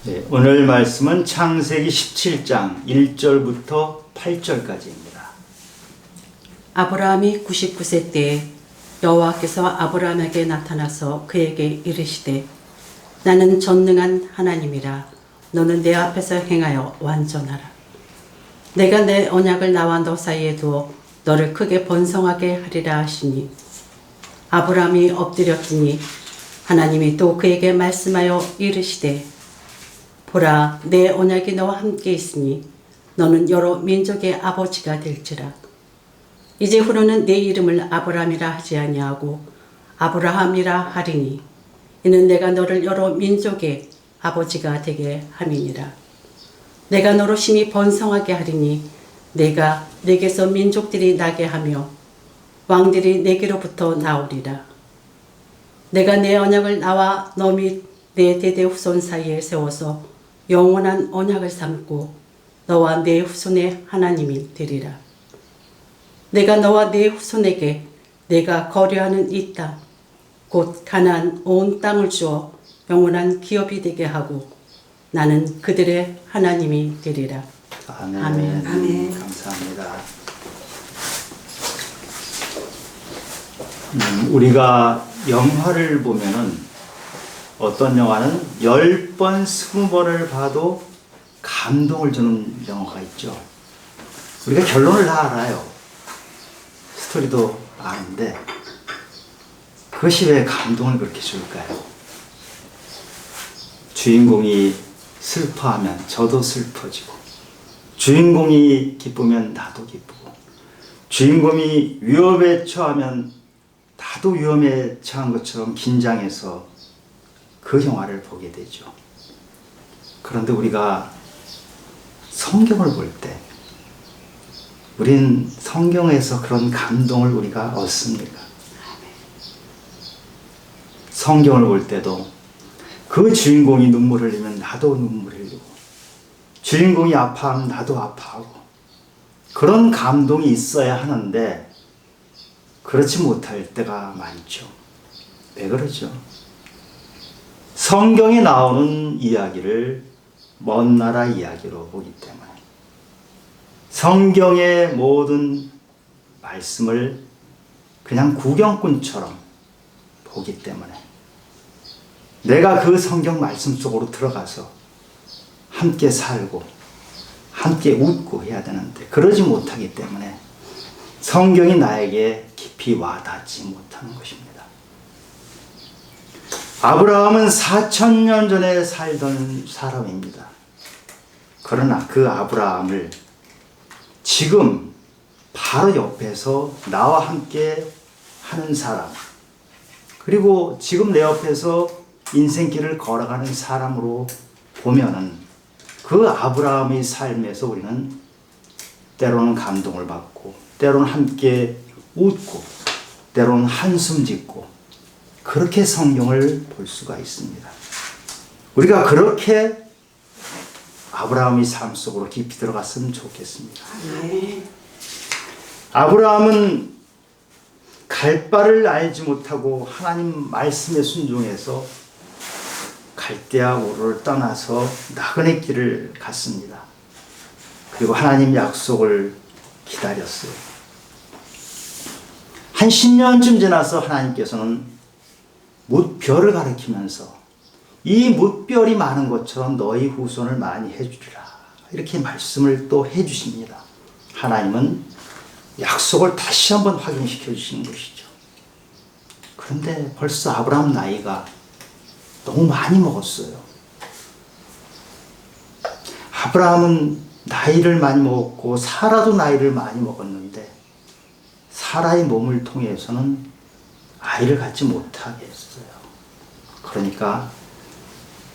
네, 오늘 말씀은 창세기 17장 1절부터 8절까지입니다. 아브라함이 99세 때에 여호와께서 아브라함에게 나타나서 그에게 이르시되 나는 전능한 하나님이라. 너는 내 앞에서 행하여 완전하라. 내가 내 언약을 나와 너 사이에 두어 너를 크게 번성하게 하리라 하시니 아브라함이 엎드렸더니 하나님이 또 그에게 말씀하여 이르시되 보라, 내 언약이 너와 함께 있으니 너는 여러 민족의 아버지가 될지라. 이제 후로는 내 이름을 아브라함이라 하지 아니하고 아브라함이라 하리니 이는 내가 너를 여러 민족의 아버지가 되게 함이니라. 내가 너로 심히 번성하게 하리니 내가 내게서 민족들이 나게 하며 왕들이 내게로부터 나오리라. 내가 내 언약을 나와 너 및 내 대대 후손 사이에 세워서 영원한 언약을 삼고 너와 내 후손의 하나님이 되리라. 내가 너와 내 후손에게 내가 거류하는 이 땅, 곧 가나안 온 땅을 주어 영원한 기업이 되게 하고 나는 그들의 하나님이 되리라. 아멘. 아멘. 아멘. 감사합니다. 우리가 영화를 보면은 어떤 영화는 10번, 20번을 봐도 감동을 주는 영화가 있죠. 우리가 결론을 다 알아요. 스토리도 아는데 그것이 왜 감동을 그렇게 줄까요? 주인공이 슬퍼하면 저도 슬퍼지고, 주인공이 기쁘면 나도 기쁘고, 주인공이 위험에 처하면 나도 위험에 처한 것처럼 긴장해서 그 영화를 보게 되죠. 그런데 우리가 성경을 볼 때 우린 성경에서 그런 감동을 우리가 얻습니까? 성경을 볼 때도 그 주인공이 눈물을 흘리면 나도 눈물을 흘리고, 주인공이 아파하면 나도 아파하고, 그런 감동이 있어야 하는데 그렇지 못할 때가 많죠. 왜 그러죠? 성경에 나오는 이야기를 먼 나라 이야기로 보기 때문에, 성경의 모든 말씀을 그냥 구경꾼처럼 보기 때문에, 내가 그 성경 말씀 속으로 들어가서 함께 살고 함께 웃고 해야 되는데 그러지 못하기 때문에 성경이 나에게 깊이 와닿지 못하는 것입니다. 아브라함은 4000년 전에 살던 사람입니다. 그러나 그 아브라함을 지금 바로 옆에서 나와 함께 하는 사람, 그리고 지금 내 옆에서 인생길을 걸어가는 사람으로 보면은 그 아브라함의 삶에서 우리는 때로는 감동을 받고, 때로는 함께 웃고, 때로는 한숨 짓고, 그렇게 성경을 볼 수가 있습니다. 우리가 그렇게 아브라함의 삶 속으로 깊이 들어갔으면 좋겠습니다. 아브라함은 갈 바를 알지 못하고 하나님 말씀에 순종해서 갈대아 우르를 떠나서 나그네 길을 갔습니다. 그리고 하나님 약속을 기다렸어요. 한 10년쯤 지나서 하나님께서는 뭇별을 가리키면서 이 뭇별이 많은 것처럼 너희 후손을 많이 해주리라, 이렇게 말씀을 또 해주십니다. 하나님은 약속을 다시 한번 확인시켜 주시는 것이죠. 그런데 벌써 아브라함 나이가 너무 많이 먹었어요. 아브라함은 나이를 많이 먹었고 사라도 나이를 많이 먹었는데 사라의 몸을 통해서는 아이를 갖지 못하게 했어요. 그러니까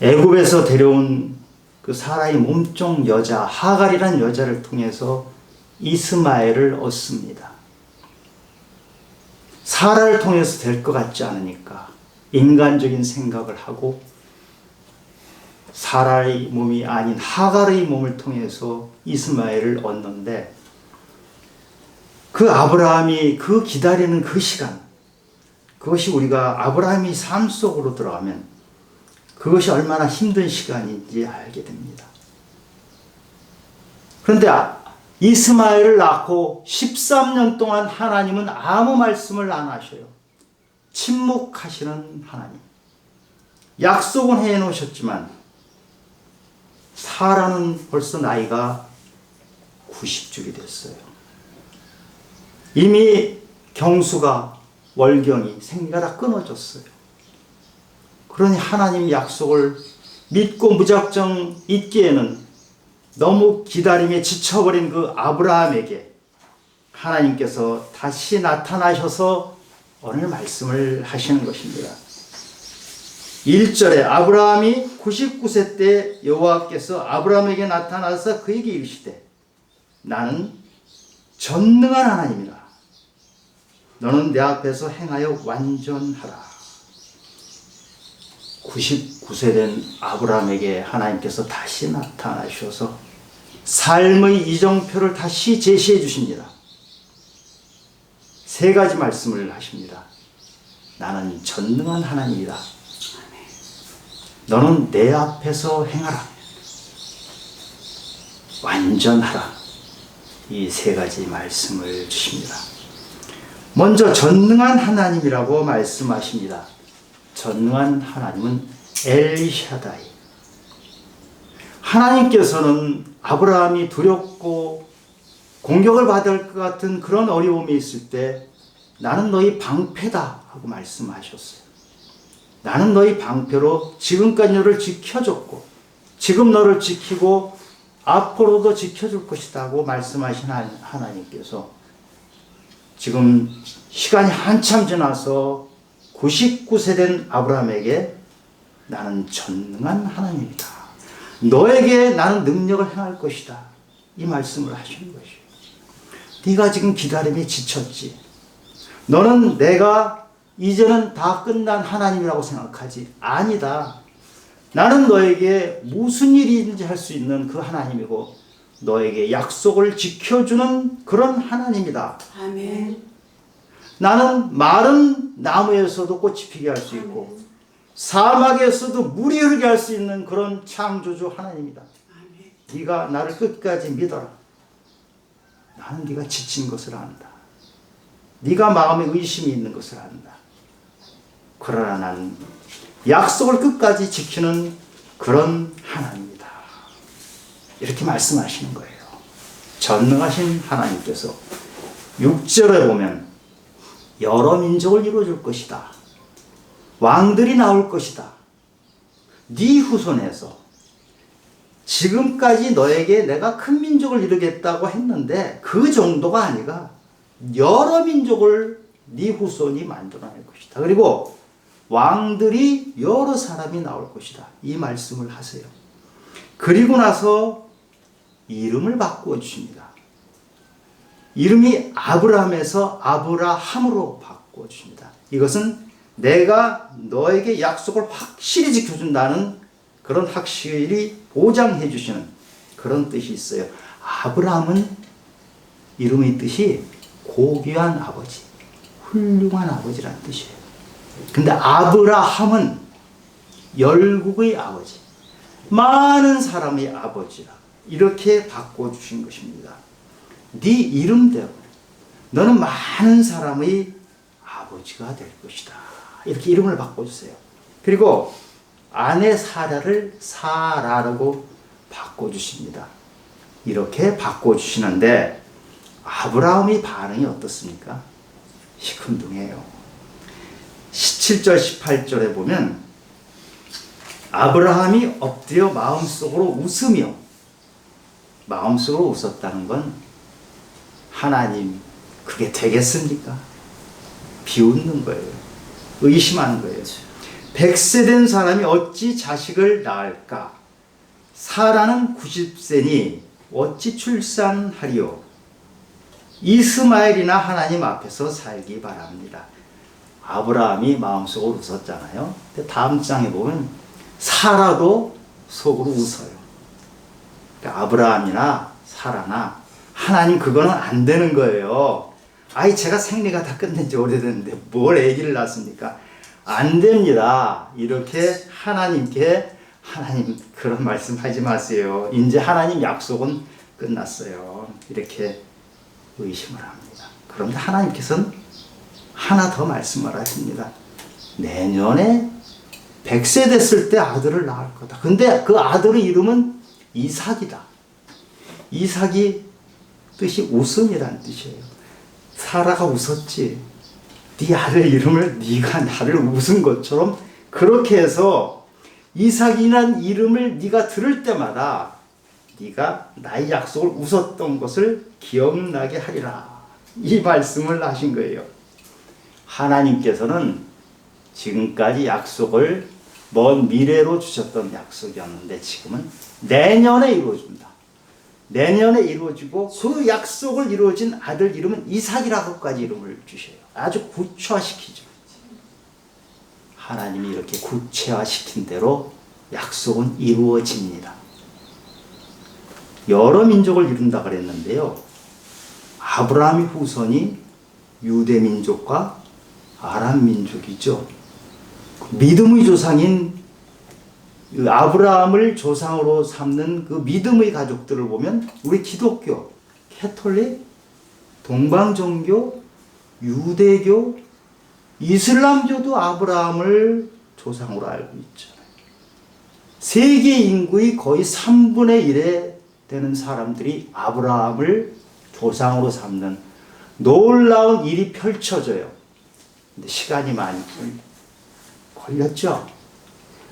애굽에서 데려온 그 사라의 몸종 여자 하갈이란 여자를 통해서 이스마엘을 얻습니다. 사라를 통해서 될 것 같지 않으니까 인간적인 생각을 하고 사라의 몸이 아닌 하갈의 몸을 통해서 이스마엘을 얻는데, 그 아브라함이 그 기다리는 그 시간, 그것이 우리가 아브라함이 삶 속으로 들어가면 그것이 얼마나 힘든 시간인지 알게 됩니다. 그런데 이스마엘을 낳고 13년 동안 하나님은 아무 말씀을 안 하셔요. 침묵하시는 하나님. 약속은 해 놓으셨지만 사라는 벌써 나이가 90죽이 됐어요. 이미 경수가 월경이 생리가 다 끊어졌어요. 그러니 하나님 약속을 믿고 무작정 잊기에는 너무 기다림에 지쳐버린 그 아브라함에게 하나님께서 다시 나타나셔서 오늘 말씀을 하시는 것입니다. 1절에 아브라함이 99세 때 여호와께서 아브라함에게 나타나서 그에게 이르시되 나는 전능한 하나님이라. 너는 내 앞에서 행하여 완전하라. 99세 된 아브라함에게 하나님께서 다시 나타나셔서 삶의 이정표를 다시 제시해 주십니다. 세 가지 말씀을 하십니다. 나는 전능한 하나님이다. 너는 내 앞에서 행하라. 완전하라. 이 세 가지 말씀을 주십니다. 먼저 전능한 하나님이라고 말씀하십니다. 전능한 하나님은 엘샤다이. 하나님께서는 아브라함이 두렵고 공격을 받을 것 같은 그런 어려움이 있을 때 나는 너희 방패다 하고 말씀하셨어요. 나는 너희 방패로 지금까지 너를 지켜줬고 지금 너를 지키고 앞으로도 지켜줄 것이다 하고 말씀하신 하나님께서 지금 시간이 한참 지나서 99세 된 아브라함에게 나는 전능한 하나님이다. 너에게 나는 능력을 행할 것이다. 이 말씀을 하시는 것이에요. 네가 지금 기다림에 지쳤지. 너는 내가 이제는 다 끝난 하나님이라고 생각하지. 아니다. 나는 너에게 무슨 일인지 할 수 있는 그 하나님이고 너에게 약속을 지켜주는 그런 하나님이다. 아멘. 나는 마른 나무에서도 꽃이 피게 할 수 있고 사막에서도 물이 흐르게 할 수 있는 그런 창조주 하나님이다. 네가 나를 끝까지 믿어라. 나는 네가 지친 것을 안다. 네가 마음에 의심이 있는 것을 안다. 그러나 나는 약속을 끝까지 지키는 그런 하나님이다. 이렇게 말씀하시는 거예요. 전능하신 하나님께서 6절에 보면 여러 민족을 이루어줄 것이다. 왕들이 나올 것이다. 네 후손에서 지금까지 너에게 내가 큰 민족을 이루겠다고 했는데 그 정도가 아니라 여러 민족을 네 후손이 만들어낼 것이다. 그리고 왕들이 여러 사람이 나올 것이다. 이 말씀을 하세요. 그리고 나서 이름을 바꾸어 주십니다. 이름이 아브라함에서 아브라함으로 바꾸어 주십니다. 이것은 내가 너에게 약속을 확실히 지켜준다는 그런 확실히 보장해 주시는 그런 뜻이 있어요. 아브라함은 이름의 뜻이 고귀한 아버지, 훌륭한 아버지라는 뜻이에요. 근데 아브라함은 열국의 아버지, 많은 사람의 아버지라 이렇게 바꿔주신 것입니다. 네 이름대로 너는 많은 사람의 아버지가 될 것이다. 이렇게 이름을 바꿔주세요. 그리고 아내 사라를 사라라고 바꿔주십니다. 이렇게 바꿔주시는데 아브라함의 반응이 어떻습니까? 시큰둥해요. 17절 18절에 보면 아브라함이 엎드려 마음속으로 웃으며, 마음속으로 웃었다는 건 하나님 그게 되겠습니까? 비웃는 거예요. 의심하는 거예요. 100세 된 사람이 어찌 자식을 낳을까? 사라는 90세니 어찌 출산하리요? 이스마엘이나 하나님 앞에서 살기 바랍니다. 아브라함이 마음속으로 웃었잖아요. 근데 다음 장에 보면 사라도 속으로 웃어요. 그러니까 아브라함이나 사라나 하나님 그거는 안 되는 거예요. 아이 제가 생리가 다 끝낸 지 오래됐는데 뭘 아기를 낳습니까? 안 됩니다. 이렇게 하나님께 하나님 그런 말씀하지 마세요. 이제 하나님 약속은 끝났어요. 이렇게 의심을 합니다. 그런데 하나님께서는 하나 더 말씀을 하십니다. 내년에 100세 됐을 때 아들을 낳을 거다. 근데 그 아들의 이름은 이삭이다. 이삭이 뜻이 웃음이란 뜻이에요. 사라가 웃었지. 네 아들 이름을 네가 나를 웃은 것처럼 그렇게 해서 이삭이란 이름을 네가 들을 때마다 네가 나의 약속을 웃었던 것을 기억나게 하리라. 이 말씀을 하신 거예요. 하나님께서는 지금까지 약속을 먼 미래로 주셨던 약속이었는데 지금은 내년에 이루어집니다. 내년에 이루어지고 그 약속을 이루어진 아들 이름은 이삭이라고까지 이름을 주셔요. 아주 구체화시키죠. 하나님이 이렇게 구체화시킨 대로 약속은 이루어집니다. 여러 민족을 이룬다 그랬는데요. 아브라함의 후손이 유대 민족과 아람 민족이죠. 믿음의 조상인 아브라함을 조상으로 삼는 그 믿음의 가족들을 보면 우리 기독교, 캐톨릭, 동방종교, 유대교, 이슬람교도 아브라함을 조상으로 알고 있죠. 세계 인구의 거의 3분의 1에 되는 사람들이 아브라함을 조상으로 삼는 놀라운 일이 펼쳐져요. 근데 시간이 많이 걸렸죠.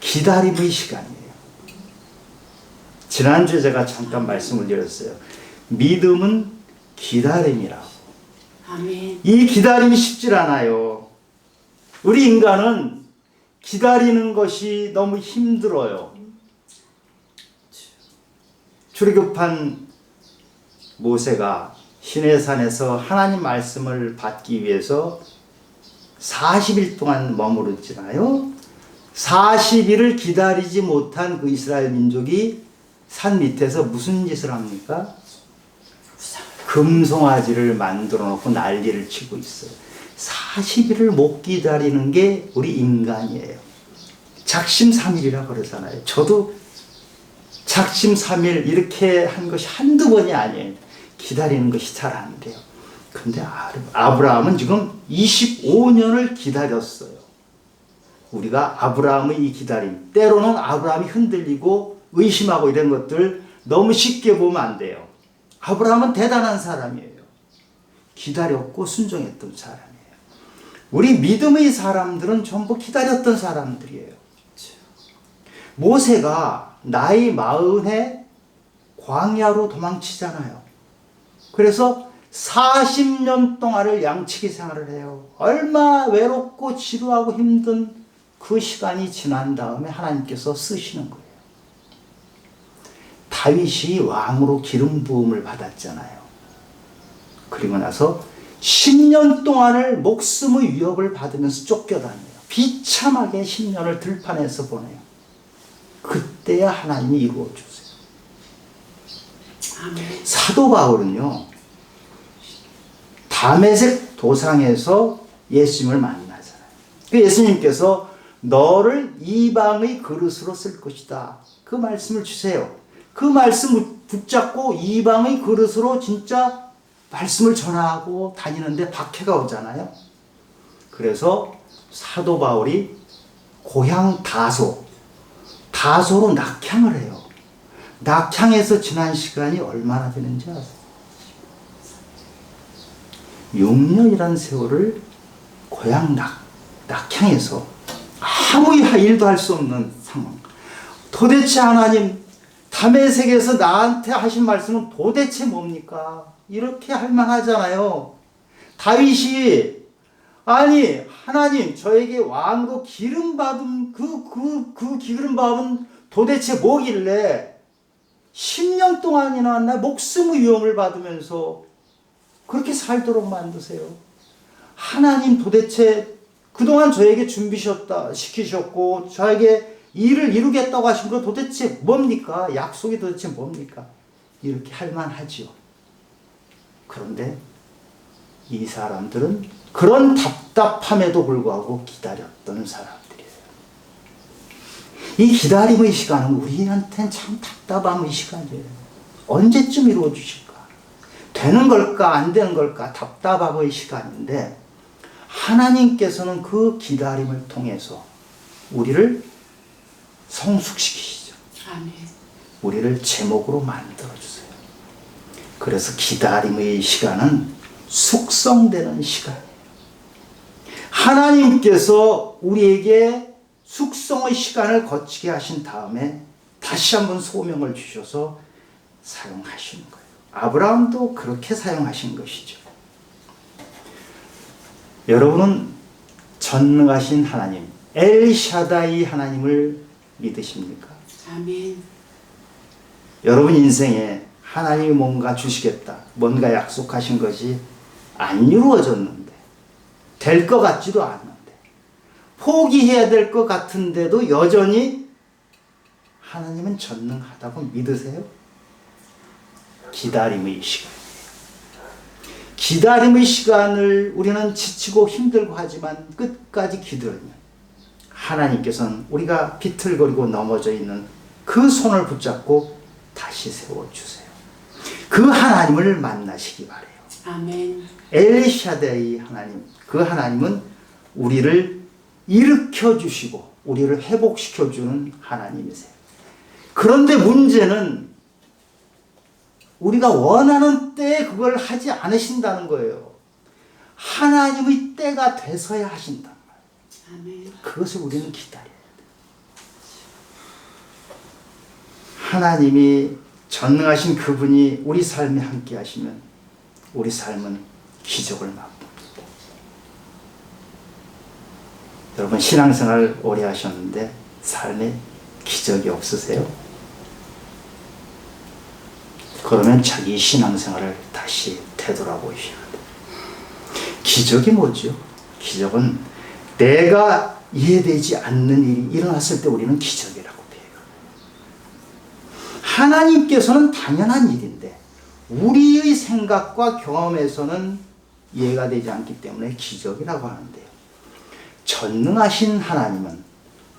기다림의 시간이에요. 지난주에 제가 잠깐 말씀을 드렸어요. 믿음은 기다림이라고. 아멘. 이 기다림이 쉽지 않아요. 우리 인간은 기다리는 것이 너무 힘들어요. 출애굽한 모세가 시내산에서 하나님 말씀을 받기 위해서 40일 동안 머무르잖아요. 40일을 기다리지 못한 그 이스라엘 민족이 산 밑에서 무슨 짓을 합니까? 금송아지를 만들어 놓고 난리를 치고 있어요. 40일을 못 기다리는 게 우리 인간이에요. 작심삼일이라 그러잖아요. 저도 작심삼일 이렇게 한 것이 한두 번이 아니에요. 기다리는 것이 잘 안 돼요. 근데 아브라함은 지금 25년을 기다렸어요. 우리가 아브라함의 이 기다림, 때로는 아브라함이 흔들리고 의심하고 이런 것들 너무 쉽게 보면 안 돼요. 아브라함은 대단한 사람이에요. 기다렸고 순종했던 사람이에요. 우리 믿음의 사람들은 전부 기다렸던 사람들이에요. 모세가 나이 40에 광야로 도망치잖아요. 그래서 40년 동안을 양치기 생활을 해요. 얼마나 외롭고 지루하고 힘든 그 시간이 지난 다음에 하나님께서 쓰시는 거예요. 다윗이 왕으로 기름 부음을 받았잖아요. 그리고 나서 10년 동안을 목숨의 위협을 받으면서 쫓겨다녀요. 비참하게 10년을 들판에서 보내요. 그때야 하나님이 이루어 주세요. 아멘. 사도 바울은요, 다메섹 도상에서 예수님을 만나잖아요. 그 예수님께서 너를 이방의 그릇으로 쓸 것이다. 그 말씀을 주세요. 그 말씀을 붙잡고 이방의 그릇으로 진짜 말씀을 전하고 다니는데 박해가 오잖아요. 그래서 사도 바울이 고향 다소로 낙향을 해요. 낙향에서 지난 시간이 얼마나 되는지 아세요? 6년이라는 세월을 고향 낙향에서 아무 일도 할 수 없는 상황. 도대체 하나님, 다메섹에서 나한테 하신 말씀은 도대체 뭡니까? 이렇게 할 만하잖아요. 다윗이 아니 하나님 저에게 왕으로 기름 받은 그 기름 받은 도대체 뭐길래 10년 동안이나 나 목숨의 위험을 받으면서 그렇게 살도록 만드세요. 하나님 도대체 그동안 저에게 시키셨고 저에게 일을 이루겠다고 하신 거 도대체 뭡니까? 약속이 도대체 뭡니까? 이렇게 할 만하지요. 그런데 이 사람들은 그런 답답함에도 불구하고 기다렸던 사람들이에요. 이 기다림의 시간은 우리한테는 참 답답함의 시간이에요. 언제쯤 이루어 주실까? 되는 걸까 안 되는 걸까 답답함의 시간인데, 하나님께서는 그 기다림을 통해서 우리를 성숙시키시죠. 아멘. 우리를 제목으로 만들어주세요. 그래서 기다림의 시간은 숙성되는 시간이에요. 하나님께서 우리에게 숙성의 시간을 거치게 하신 다음에 다시 한번 소명을 주셔서 사용하시는 거예요. 아브라함도 그렇게 사용하신 것이죠. 여러분은 전능하신 하나님, 엘샤다이 하나님을 믿으십니까? 아멘. 여러분 인생에 하나님이 뭔가 주시겠다, 뭔가 약속하신 것이 안 이루어졌는데, 될 것 같지도 않는데, 포기해야 될 것 같은데도 여전히 하나님은 전능하다고 믿으세요? 기다림의 시간. 기다림의 시간을 우리는 지치고 힘들고 하지만 끝까지 기다리면 하나님께서는 우리가 비틀거리고 넘어져 있는 그 손을 붙잡고 다시 세워주세요. 그 하나님을 만나시기 바래요. 아멘. 엘샤다이 하나님, 그 하나님은 우리를 일으켜 주시고 우리를 회복시켜 주는 하나님이세요. 그런데 문제는 우리가 원하는 때에 그걸 하지 않으신다는 거예요. 하나님의 때가 돼서야 하신단 말이에요. 아멘. 그것을 우리는 기다려야 돼요. 하나님이 전능하신 그분이 우리 삶에 함께 하시면 우리 삶은 기적을 맛봅니다. 여러분 신앙생활 오래 하셨는데 삶에 기적이 없으세요? 그러면 자기 신앙생활을 다시 되돌아보셔야 돼요. 기적이 뭐죠? 기적은 내가 이해되지 않는 일이 일어났을 때 우리는 기적이라고 해요. 하나님께서는 당연한 일인데 우리의 생각과 경험에서는 이해가 되지 않기 때문에 기적이라고 하는데요. 전능하신 하나님은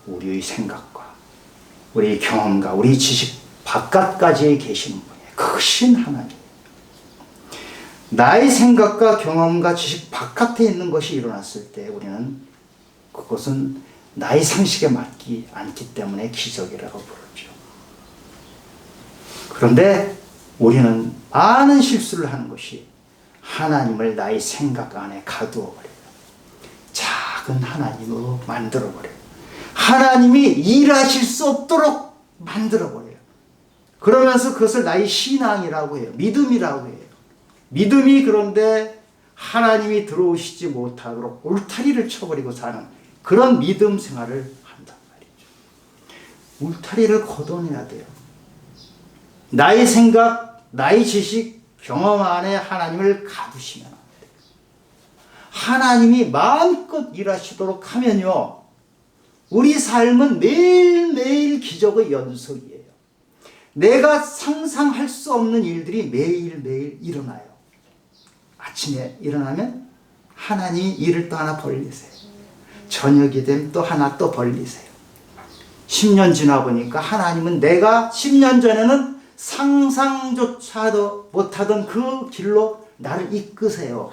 우리의 생각과 우리의 경험과 우리의 지식 바깥까지 계시는 분이에요. 크신 하나님. 나의 생각과 경험과 지식 바깥에 있는 것이 일어났을 때 우리는 그것은 나의 상식에 맞지 않기 때문에 기적이라고 부르죠. 그런데 우리는 많은 실수를 하는 것이 하나님을 나의 생각 안에 가두어 버려요. 작은 하나님으로 만들어 버려요. 하나님이 일하실 수 없도록 만들어 버려요. 그러면서 그것을 나의 신앙이라고 해요. 믿음이라고 해요. 믿음이 그런데 하나님이 들어오시지 못하도록 울타리를 쳐버리고 사는 그런 믿음 생활을 한단 말이죠. 울타리를 걷어내야 돼요. 나의 생각, 나의 지식, 경험 안에 하나님을 가두시면 안 돼요. 하나님이 마음껏 일하시도록 하면요, 우리 삶은 매일매일 기적의 연속이에요. 내가 상상할 수 없는 일들이 매일매일 일어나요. 아침에 일어나면 하나님이 일을 또 하나 벌리세요. 저녁이 되면 또 하나 또 벌리세요. 10년 지나 보니까 하나님은 내가 10년 전에는 상상조차도 못하던 그 길로 나를 이끄세요.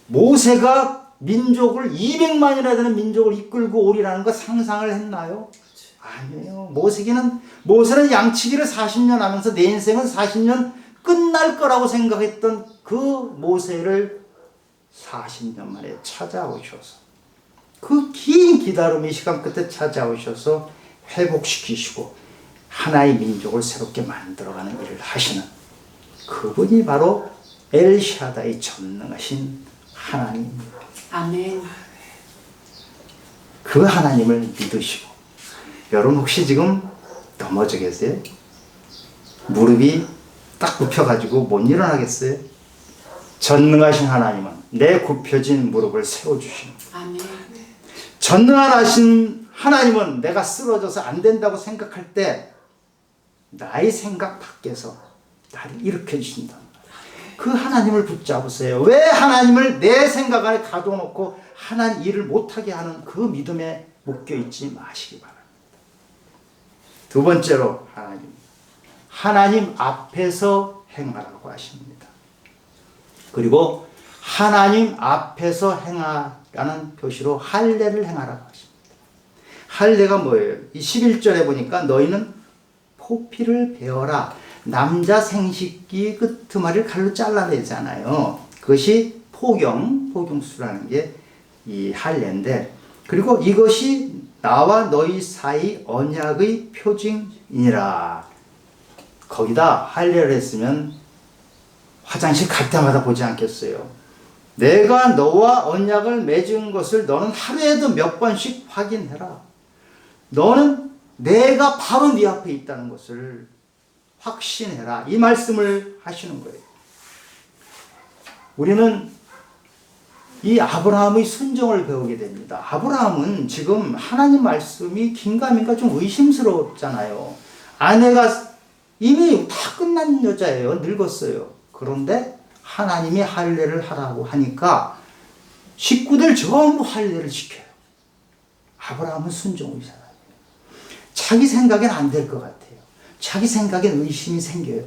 모세가 민족을 200만이나 되는 민족을 이끌고 오리라는 거 상상을 했나요? 아니에요. 모세는 양치기를 40년 하면서 내 인생은 40년 끝날 거라고 생각했던 그 모세를 40년 만에 찾아오셔서 그 긴 기다림의 시간 끝에 찾아오셔서 회복시키시고 하나의 민족을 새롭게 만들어가는 일을 하시는 그분이 바로 엘샤다이 전능하신 하나님입니다. 아멘. 그 하나님을 믿으시고, 여러분 혹시 지금 넘어져 계세요? 무릎이 딱 굽혀가지고 못 일어나겠어요? 전능하신 하나님은 내 굽혀진 무릎을 세워주시는 거예요. 아멘. 전능하신 하나님은 내가 쓰러져서 안 된다고 생각할 때 나의 생각 밖에서 나를 일으켜 주신다. 그 하나님을 붙잡으세요. 왜 하나님을 내 생각 안에 가둬놓고 하나님 일을 못하게 하는 그 믿음에 묶여있지 마시기 바랍니다. 두 번째로 하나님 앞에서 행하라고 하십니다. 그리고 하나님 앞에서 행하라는 표시로 할례를 행하라고 하십니다. 할례가 뭐예요? 이 11절에 보니까 너희는 포피를 베어라. 남자 생식기 끄트머리를 칼로 잘라내잖아요. 그것이 포경수라는 게 이 할례인데, 그리고 이것이 나와 너희 사이 언약의 표징이니라. 거기다 할례를 했으면 화장실 갈 때마다 보지 않겠어요? 내가 너와 언약을 맺은 것을 너는 하루에도 몇 번씩 확인해라. 너는 내가 바로 네 앞에 있다는 것을 확신해라. 이 말씀을 하시는 거예요. 우리는 이 아브라함의 순종을 배우게 됩니다. 아브라함은 지금 하나님 말씀이 긴가민가 좀 의심스럽잖아요. 아내가 이미 다 끝난 여자예요. 늙었어요. 그런데 하나님이 할례를 하라고 하니까 식구들 전부 할례를 시켜요. 아브라함은 순종의 사람이에요. 자기 생각엔 안 될 것 같아요. 자기 생각엔 의심이 생겨요.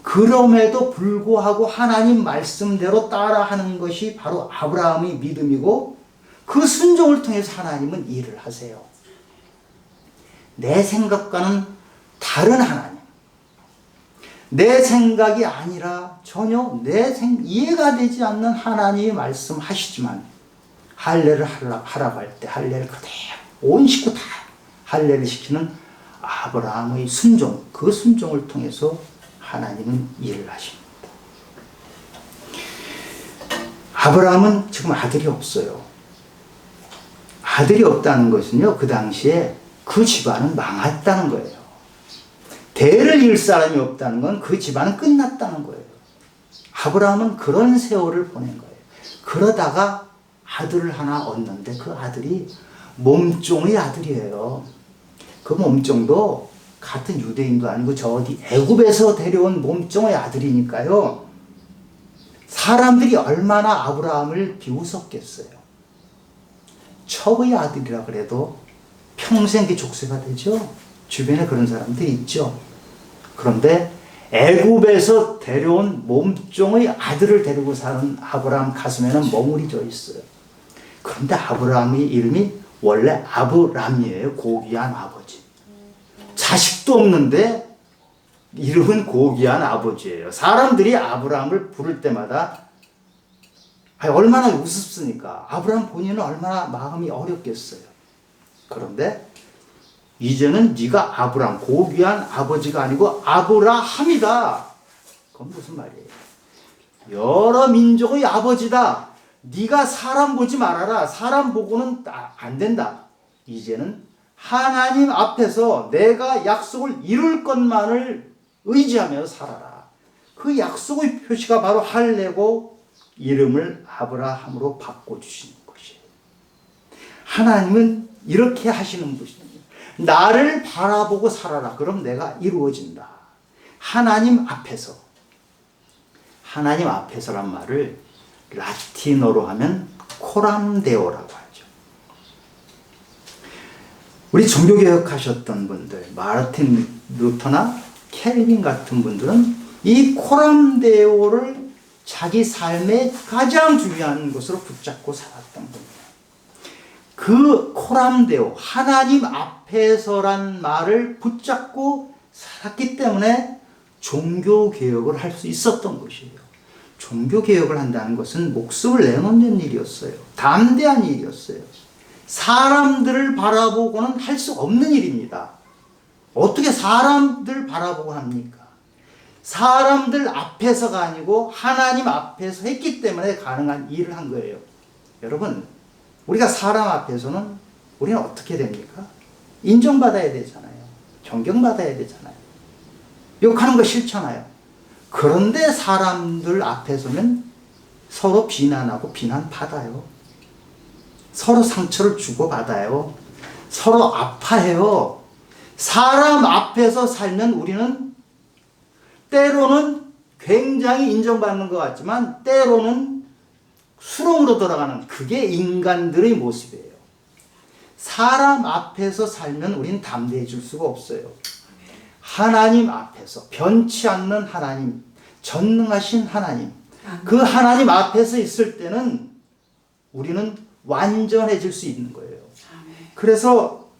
그럼에도 불구하고 하나님 말씀대로 따라하는 것이 바로 아브라함의 믿음이고, 그 순종을 통해서 하나님은 일을 하세요. 내 생각과는 다른 하나님, 내 생각이 아니라 전혀 이해가 되지 않는 하나님이 말씀하시지만 할례를 하라고 할 때 할례를 그대로 온 식구 다 할례를 시키는 아브라함의 순종, 그 순종을 통해서 하나님은 일을 하십니다. 아브라함은 지금 아들이 없어요. 아들이 없다는 것은요, 그 당시에 그 집안은 망했다는 거예요. 대를 이을 사람이 없다는 건 그 집안은 끝났다는 거예요. 아브라함은 그런 세월을 보낸 거예요. 그러다가 아들을 하나 얻는데 그 아들이 몸종의 아들이에요. 그 몸종도 같은 유대인도 아니고 저 어디 애굽에서 데려온 몸종의 아들이니까요. 사람들이 얼마나 아브라함을 비웃었겠어요. 척의 아들이라 그래도 평생 그 족쇄가 되죠. 주변에 그런 사람들이 있죠. 그런데 애굽에서 데려온 몸종의 아들을 데리고 사는 아브라함 가슴에는 멍울이 져 있어요. 그런데 아브라함의 이름이 원래 아브람이에요. 고귀한 아버지. 자식도 없는데 이름은 고귀한 아버지예요. 사람들이 아브라함을 부를 때마다 얼마나 우습습니까? 아브라함 본인은 얼마나 마음이 어렵겠어요. 그런데 이제는 네가 아브라함, 고귀한 아버지가 아니고 아브라함이다. 그건 무슨 말이에요? 여러 민족의 아버지다. 네가 사람 보지 말아라. 사람 보고는 안 된다. 이제는 하나님 앞에서 내가 약속을 이룰 것만을 의지하며 살아라. 그 약속의 표시가 바로 할례고 이름을 아브라함으로 바꿔주시는 것이에요. 하나님은 이렇게 하시는 분이에요. 나를 바라보고 살아라. 그럼 내가 이루어진다. 하나님 앞에서. 하나님 앞에서란 말을 라틴어로 하면 코람데오라고 하죠. 우리 종교개혁 하셨던 분들, 마르틴 루터나 켈빈 같은 분들은 이 코람데오를 자기 삶의 가장 중요한 것으로 붙잡고 살았던 분이에요. 그 코람데오, 하나님 앞에서란 말을 붙잡고 살았기 때문에 종교개혁을 할 수 있었던 것이에요. 종교개혁을 한다는 것은 목숨을 내놓는 일이었어요. 담대한 일이었어요. 사람들을 바라보고는 할 수 없는 일입니다. 어떻게 사람들 바라보고 합니까? 사람들 앞에서가 아니고 하나님 앞에서 했기 때문에 가능한 일을 한 거예요. 여러분, 우리가 사람 앞에서는 우리는 어떻게 됩니까? 인정받아야 되잖아요. 존경받아야 되잖아요. 욕하는 거 싫잖아요. 그런데 사람들 앞에서는 서로 비난하고 비난받아요. 서로 상처를 주고받아요. 서로 아파해요. 사람 앞에서 살면 우리는 때로는 굉장히 인정받는 것 같지만 때로는 수렁으로 돌아가는 그게 인간들의 모습이에요. 사람 앞에서 살면 우린 담대해질 수가 없어요. 하나님 앞에서 변치 않는 하나님, 전능하신 하나님, 그 하나님 앞에서 있을 때는 우리는 완전해질 수 있는 거예요. 그래서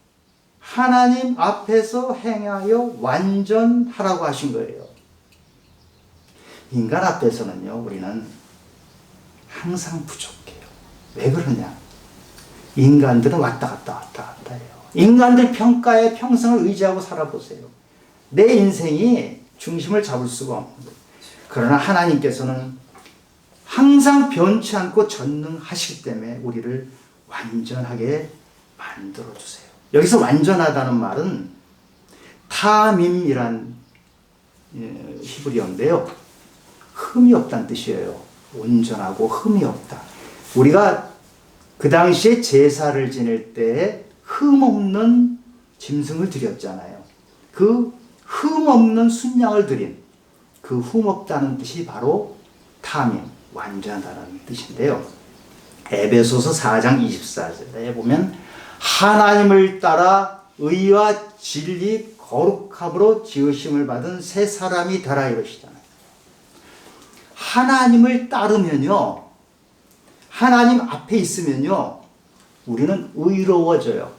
하나님 앞에서 행하여 완전하라고 하신 거예요. 인간 앞에서는요, 우리는 항상 부족해요. 왜 그러냐? 인간들은 왔다 갔다 해요. 인간들 평가에 평생을 의지하고 살아보세요. 내 인생이 중심을 잡을 수가 없는 거예요. 그러나 하나님께서는 항상 변치 않고 전능하시기 때문에 우리를 완전하게 만들어주세요. 여기서 완전하다는 말은 타밈이란 히브리어인데요. 흠이 없다는 뜻이에요. 온전하고 흠이 없다. 우리가 그 당시에 제사를 지낼 때 흠 없는 짐승을 드렸잖아요. 그 흠 없는 순양을 드린 그 흠 없다는 뜻이 바로 타밈, 완전하다는 뜻인데요. 에베소서 4장 24절에 보면 하나님을 따라 의와 진리 거룩함으로 지으심을 받은 새 사람이 되라 이러시잖아요. 하나님을 따르면요, 하나님 앞에 있으면요, 우리는 의로워져요.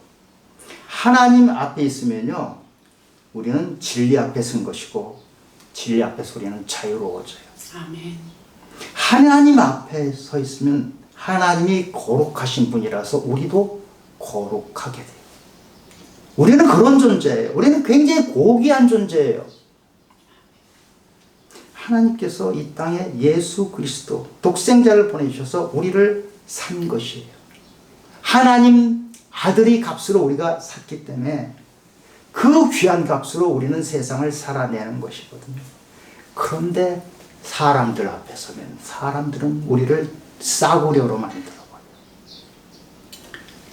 하나님 앞에 있으면요, 우리는 진리 앞에 선 것이고 진리 앞에서 우리는 자유로워져요. 아멘. 하나님 앞에 서 있으면 하나님이 거룩하신 분이라서 우리도 거룩하게 돼요. 우리는 그런 존재예요. 우리는 굉장히 고귀한 존재예요. 하나님께서 이 땅에 예수 그리스도 독생자를 보내주셔서 우리를 산 것이에요. 하나님 아들의 값으로 우리가 샀기 때문에 그 귀한 값으로 우리는 세상을 살아내는 것이거든요. 그런데 사람들 앞에 서면 사람들은 우리를 싸구려로 만들어버려요.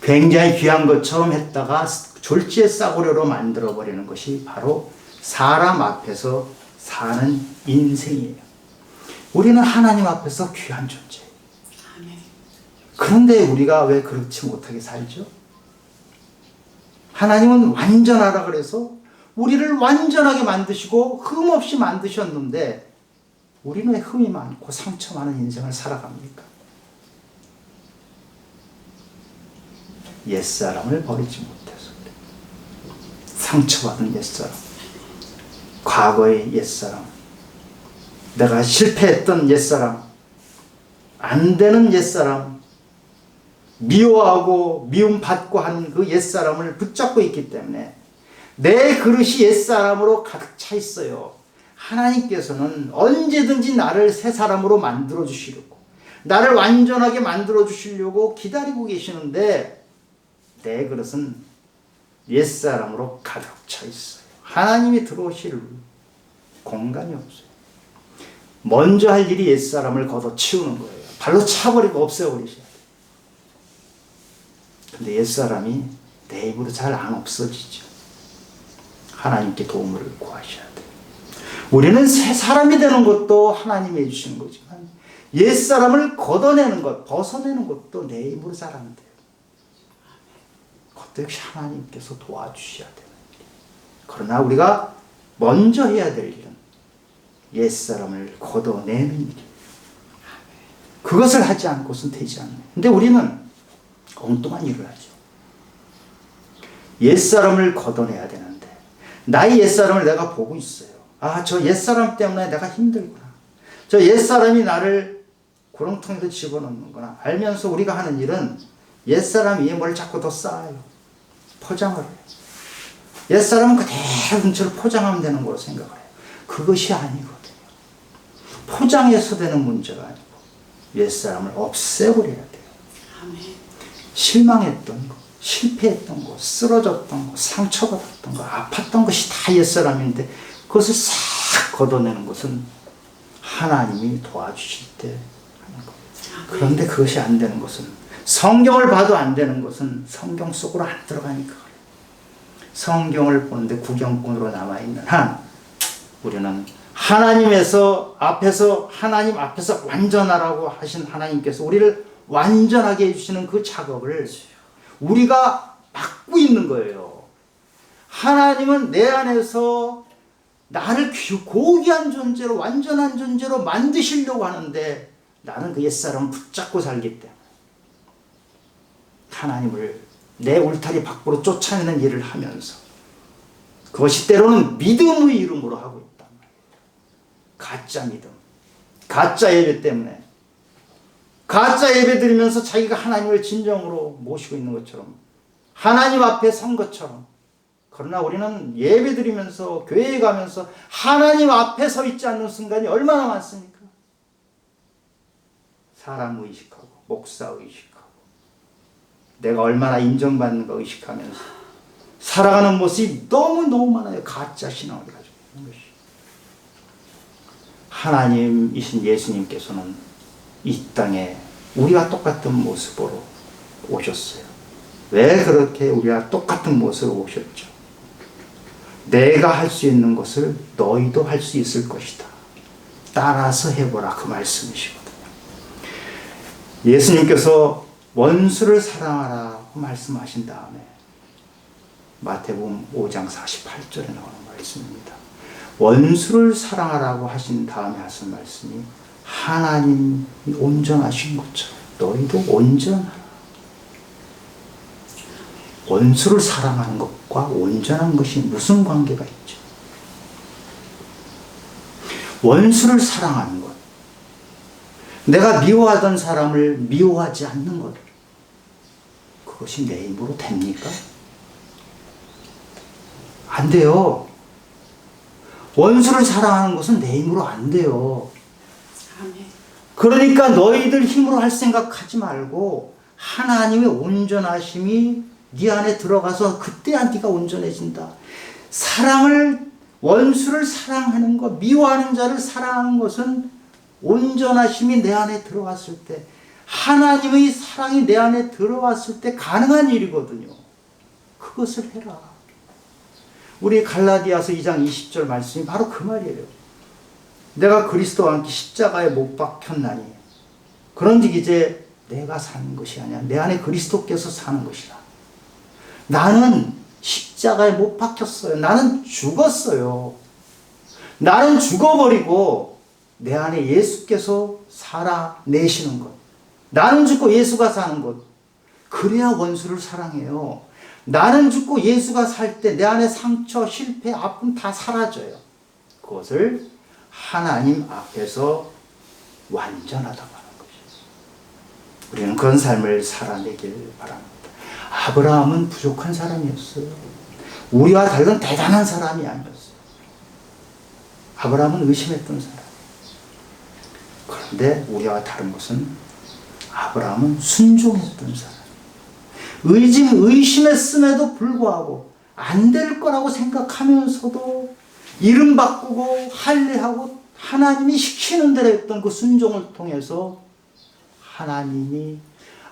굉장히 귀한 것처럼 했다가 졸지에 싸구려로 만들어버리는 것이 바로 사람 앞에서 사는 인생이에요. 우리는 하나님 앞에서 귀한 존재예요. 그런데 우리가 왜 그렇지 못하게 살죠? 하나님은 완전하라 그래서 우리를 완전하게 만드시고 흠없이 만드셨는데 우리는 왜 흠이 많고 상처 많은 인생을 살아갑니까? 옛사람을 버리지 못해서 그래요. 상처받은 옛사람, 과거의 옛사람, 내가 실패했던 옛사람, 안 되는 옛사람, 미워하고 미움받고 하는 그 옛사람을 붙잡고 있기 때문에 내 그릇이 옛사람으로 가득 차 있어요. 하나님께서는 언제든지 나를 새 사람으로 만들어 주시려고, 나를 완전하게 만들어 주시려고 기다리고 계시는데 내 그릇은 옛사람으로 가득 차 있어요. 하나님이 들어오실 공간이 없어요. 먼저 할 일이 옛사람을 걷어치우는 거예요. 발로 차버리고 없애버리셔야 돼요. 근데 옛사람이 내 입으로 잘 안 없어지죠. 하나님께 도움을 구하셔야 돼요. 우리는 새 사람이 되는 것도 하나님이 해주시는 거지만 옛사람을 걷어내는 것, 벗어내는 것도 내 힘으로 잘 안 돼요. 그것도 역시 하나님께서 도와주셔야 돼요. 그러나 우리가 먼저 해야 될 일은 옛사람을 걷어내는 일이에요. 그것을 하지 않고선 되지 않아요. 근데 우리는 엉뚱한 일을 하죠. 옛사람을 걷어내야 되는데 나의 옛사람을 내가 보고 있어요. 아, 저 옛사람 때문에 내가 힘들구나. 저 옛사람이 나를 구렁텅이로 집어넣는구나. 알면서 우리가 하는 일은 옛사람 위에 뭘 자꾸 더 쌓아요. 포장을 해요. 옛사람은 그대로 눈치를 포장하면 되는 거로 생각을 해요. 그것이 아니거든요. 포장해서 되는 문제가 아니고 옛사람을 없애버려야 돼요. 실망했던 거, 실패했던 거, 쓰러졌던 거, 상처받았던 거, 아팠던 것이 다 옛사람인데 그것을 싹 걷어내는 것은 하나님이 도와주실 때 하는 겁니다. 그런데 그것이 안 되는 것은, 성경을 봐도 안 되는 것은 성경 속으로 안 들어가니까 그래요. 성경을 보는데 구경꾼으로 남아있는 한 우리는 하나님 앞에서 완전하라고 하신 하나님께서 우리를 완전하게 해주시는 그 작업을 우리가 맡고 있는 거예요. 하나님은 내 안에서 나를 고귀한 존재로, 완전한 존재로 만드시려고 하는데 나는 그 옛사람을 붙잡고 살기 때문에 하나님을 내 울타리 밖으로 쫓아내는 일을 하면서 그것이 때로는 믿음의 이름으로 하고 있단 말이에요. 가짜 믿음, 가짜 예배 때문에 가짜 예배 드리면서 자기가 하나님을 진정으로 모시고 있는 것처럼 하나님 앞에 선 것처럼, 그러나 우리는 예배 드리면서 교회에 가면서 하나님 앞에 서 있지 않는 순간이 얼마나 많습니까? 사람 의식하고 목사 의식하고 내가 얼마나 인정받는가 의식하면서 살아가는 모습이 너무너무 많아요. 가짜 신앙을 가지고 있는 것이. 하나님이신 예수님께서는 이 땅에 우리와 똑같은 모습으로 오셨어요. 왜 그렇게 우리와 똑같은 모습으로 오셨죠? 내가 할 수 있는 것을 너희도 할 수 있을 것이다. 따라서 해보라, 그 말씀이시거든요. 예수님께서 원수를 사랑하라고 말씀하신 다음에 마태복음 5장 48절에 나오는 말씀입니다. 원수를 사랑하라고 하신 다음에 하신 말씀이 하나님이 온전하신 것처럼 너희도 온전하라. 원수를 사랑하는 것과 온전한 것이 무슨 관계가 있죠? 원수를 사랑하는 것, 내가 미워하던 사람을 미워하지 않는 것, 그것이 내 힘으로 됩니까? 안 돼요. 원수를 사랑하는 것은 내 힘으로 안 돼요. 그러니까 너희들 힘으로 할 생각하지 말고 하나님의 온전하심이 네 안에 들어가서 그때야 네가 온전해진다. 원수를 사랑하는 것, 미워하는 자를 사랑하는 것은 온전하심이 내 안에 들어왔을 때, 하나님의 사랑이 내 안에 들어왔을 때 가능한 일이거든요. 그것을 해라. 우리 갈라디아서 2장 20절 말씀이 바로 그 말이에요. 내가 그리스도와 함께 십자가에 못 박혔나니 그런즉 이제 내가 사는 것이 아니야. 내 안에 그리스도께서 사는 것이라. 나는 십자가에 못 박혔어요. 나는 죽었어요. 나는 죽어버리고 내 안에 예수께서 살아내시는 것. 나는 죽고 예수가 사는 것. 그래야 원수를 사랑해요. 나는 죽고 예수가 살 때 내 안에 상처, 실패, 아픔 다 사라져요. 그것을 하나님 앞에서 완전하다고 하는 것이죠. 우리는 그런 삶을 살아내길 바랍니다. 아브라함은 부족한 사람이었어요. 우리와 다른 대단한 사람이 아니었어요. 아브라함은 의심했던 사람. 그런데 우리와 다른 것은 아브라함은 순종했던 사람. 의심했음에도 불구하고 안 될 거라고 생각하면서도 이름 바꾸고 할례하고 하나님이 시키는 대로 했던 그 순종을 통해서 하나님이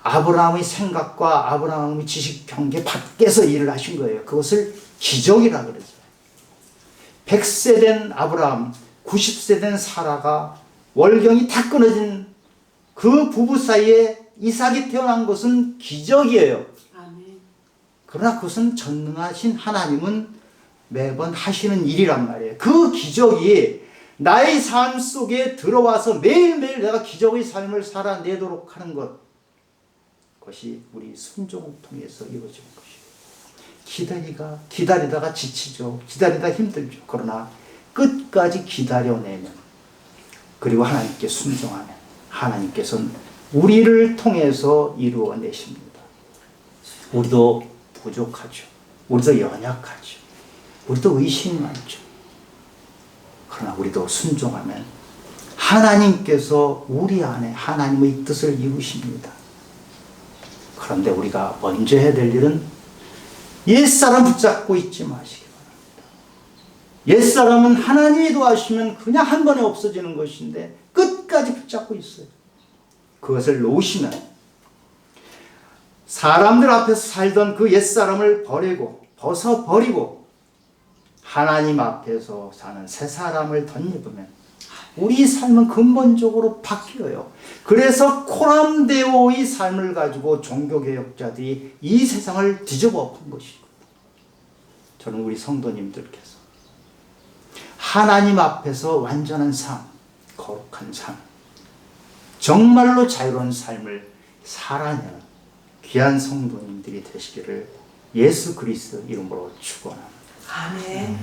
아브라함의 생각과 아브라함의 지식 경계 밖에서 일을 하신 거예요. 그것을 기적이라 그러죠. 100세 된 아브라함, 90세 된 사라가 월경이 다 끊어진 그 부부 사이에 이삭이 태어난 것은 기적이에요. 아멘. 그러나 그것은 전능하신 하나님은 매번 하시는 일이란 말이에요. 그 기적이 나의 삶 속에 들어와서 매일매일 내가 기적의 삶을 살아내도록 하는 것, 그것이 우리 순종을 통해서 이루어지는 것이에요. 기다리다가 지치죠. 기다리다 힘들죠. 그러나 끝까지 기다려내면, 그리고 하나님께 순종하면 하나님께서는 우리를 통해서 이루어내십니다. 우리도 부족하죠. 우리도 연약하죠. 우리도 의심이 많죠. 그러나 우리도 순종하면 하나님께서 우리 안에 하나님의 뜻을 이루십니다. 그런데 우리가 먼저 해야 될 일은 옛사람 붙잡고 있지 마시기 바랍니다. 옛사람은 하나님이 도와주시면 그냥 한 번에 없어지는 것인데 끝까지 붙잡고 있어요. 그것을 놓으시면 사람들 앞에서 살던 그 옛사람을 벗어버리고 하나님 앞에서 사는 새 사람을 덧입으면 우리 삶은 근본적으로 바뀌어요. 그래서 코람데오의 삶을 가지고 종교개혁자들이 이 세상을 뒤집어 엎은 것이고, 저는 우리 성도님들께서 하나님 앞에서 완전한 삶, 거룩한 삶, 정말로 자유로운 삶을 살아내는 귀한 성도님들이 되시기를 예수 그리스도 이름으로 축원합니다. 아멘.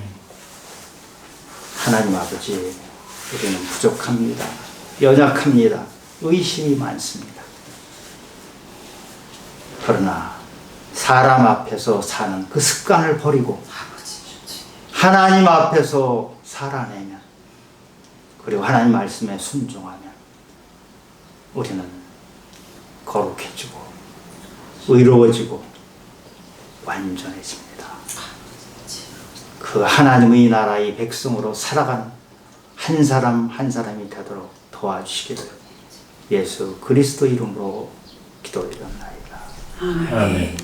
하나님 아버지, 우리는 부족합니다. 연약합니다. 의심이 많습니다. 그러나 사람 앞에서 사는 그 습관을 버리고 하나님 앞에서 살아내면, 그리고 하나님 말씀에 순종하면 우리는 거룩해지고 의로워지고 완전해집니다. 그 하나님의 나라의 백성으로 살아가는 한 사람 한 사람이 되도록 도와주시기를 예수 그리스도 이름으로 기도드립니다. 아멘.